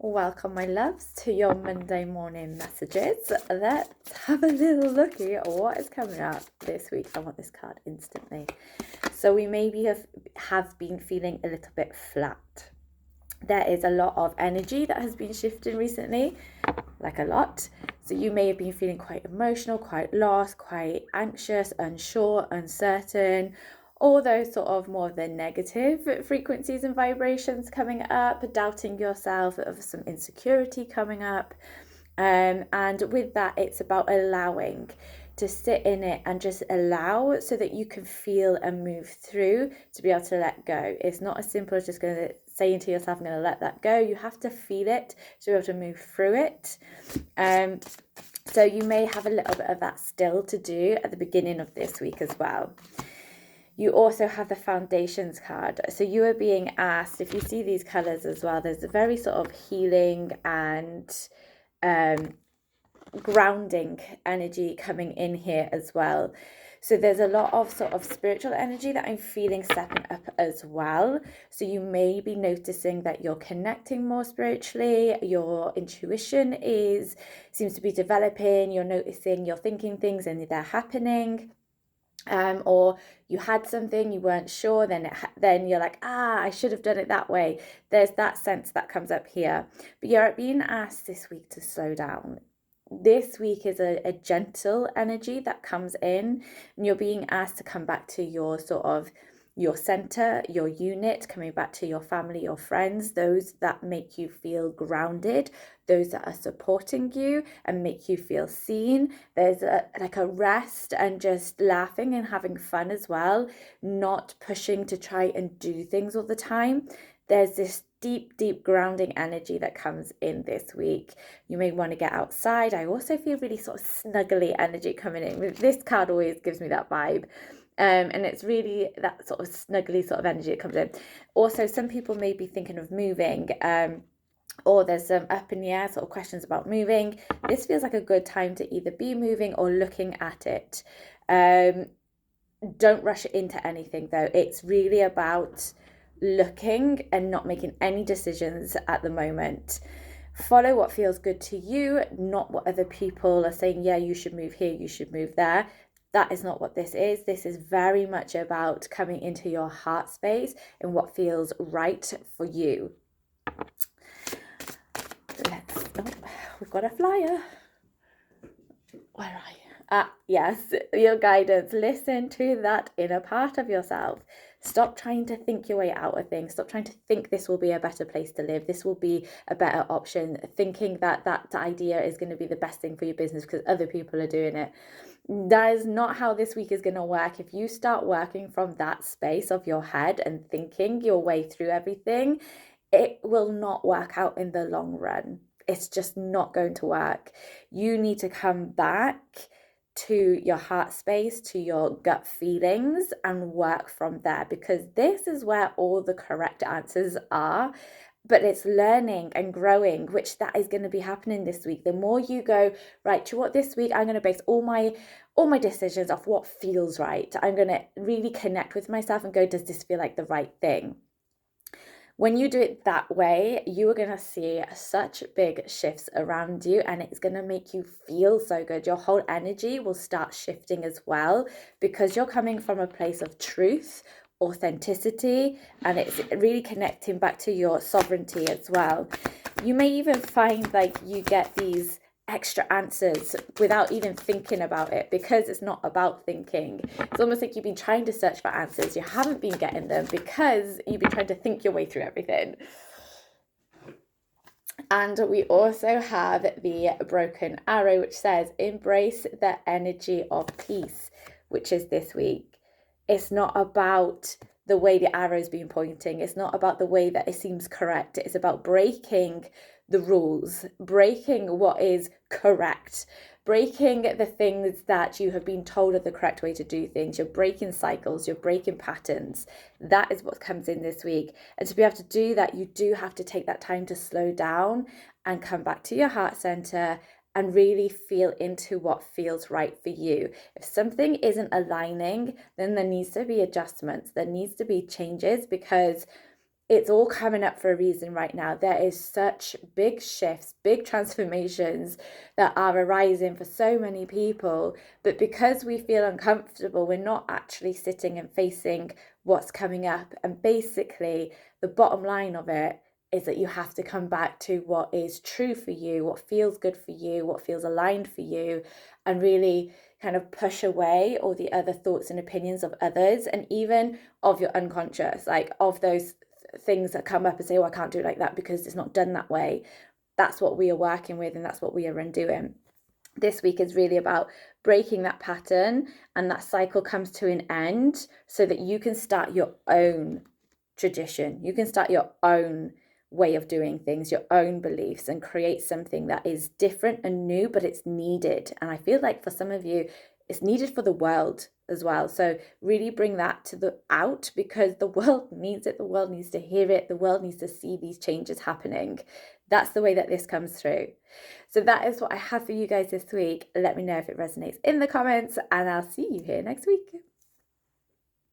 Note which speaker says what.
Speaker 1: Welcome, my loves, to your Monday morning messages. Let's have a little looky at what is coming up this week. I want this card instantly. So we maybe have been feeling a little bit flat. There is a lot of energy that has been shifting recently, like a lot. So you may have been feeling quite emotional, quite lost, quite anxious, unsure, uncertain, all those sort of more of the negative frequencies and vibrations coming up, doubting yourself, of some insecurity coming up. And with that, it's about allowing to sit in it and just allow so that you can feel and move through to be able to let go. It's not as simple as just going to saying to yourself, I'm going to let that go. You have to feel it to be able to move through it. So you may have a little bit of that still to do at the beginning of this week as well. You also have the foundations card. So you are being asked, if you see these colors as well, there's a very sort of healing and grounding energy coming in here as well. So there's a lot of sort of spiritual energy that I'm feeling stepping up as well. So you may be noticing that you're connecting more spiritually, your intuition seems to be developing, you're noticing, you're thinking things and they're happening. Or you had something, you weren't sure, then you're like, I should have done it that way. There's that sense that comes up here. But you're being asked this week to slow down. This week is a gentle energy that comes in, and you're being asked to come back to your sort of your center, your unit, coming back to your family, your friends, those that make you feel grounded, those that are supporting you and make you feel seen. There's like a rest and just laughing and having fun as well, not pushing to try and do things all the time. There's this deep grounding energy that comes in this week. You may want to get outside. I also feel really sort of snuggly energy coming in. This card always gives me that vibe. And it's really that sort of snuggly sort of energy that comes in. Also, some people may be thinking of moving, or there's some up in the air sort of questions about moving. This feels like a good time to either be moving or looking at it. Don't rush into anything though. It's really about looking and not making any decisions at the moment. Follow what feels good to you, not what other people are saying, yeah, you should move here, you should move there. That is not what this is. This is very much about coming into your heart space and what feels right for you. We've got a flyer. Where are you? Yes, your guidance. Listen to that inner part of yourself. Stop trying to think your way out of things. Stop trying to think this will be a better place to live. This will be a better option. Thinking that idea is going to be the best thing for your business because other people are doing it. That is not how this week is going to work. If you start working from that space of your head and thinking your way through everything, it will not work out in the long run. It's just not going to work. You need to come back to your heart space, to your gut feelings, and work from there, because this is where all the correct answers are. But it's learning and growing, which that is going to be happening this week. The more you go, right, to what this week I'm going to base all my decisions off what feels right. I'm going to really connect with myself and go, does this feel like the right thing? When you do it that way, you are going to see such big shifts around you, and it's going to make you feel so good. Your whole energy will start shifting as well, because you're coming from a place of truth, authenticity, and it's really connecting back to your sovereignty as well. You may even find like you get these extra answers without even thinking about it, because it's not about thinking. It's almost like you've been trying to search for answers, you haven't been getting them because you've been trying to think your way through everything. And we also have the broken arrow, which says embrace the energy of peace, which is this week. It's not about the way the arrow's been pointing. It's not about the way that it seems correct. It's about breaking the rules, breaking what is correct, breaking the things that you have been told are the correct way to do things. You're breaking cycles, you're breaking patterns. That is what comes in this week. And to be able to do that, you do have to take that time to slow down and come back to your heart center and really feel into what feels right for you. If something isn't aligning, then there needs to be adjustments, there needs to be changes, because it's all coming up for a reason right now. There is such big shifts, big transformations that are arising for so many people. But because we feel uncomfortable, we're not actually sitting and facing what's coming up. And basically, the bottom line of it is that you have to come back to what is true for you, what feels good for you, what feels aligned for you, and really kind of push away all the other thoughts and opinions of others, and even of your unconscious, like of those things that come up and say, oh, I can't do it like that because it's not done that way. That's what we are working with, and that's what we are undoing. This week is really about breaking that pattern, and that cycle comes to an end so that you can start your own tradition. You can start your own way of doing things, your own beliefs, and create something that is different and new, but it's needed. And I feel like for some of you, it's needed for the world as well. So really bring that to the out, because the world needs it. The world needs to hear it. The world needs to see these changes happening. That's the way that this comes through. So that is what I have for you guys this week. Let me know if it resonates in the comments, and I'll see you here next week.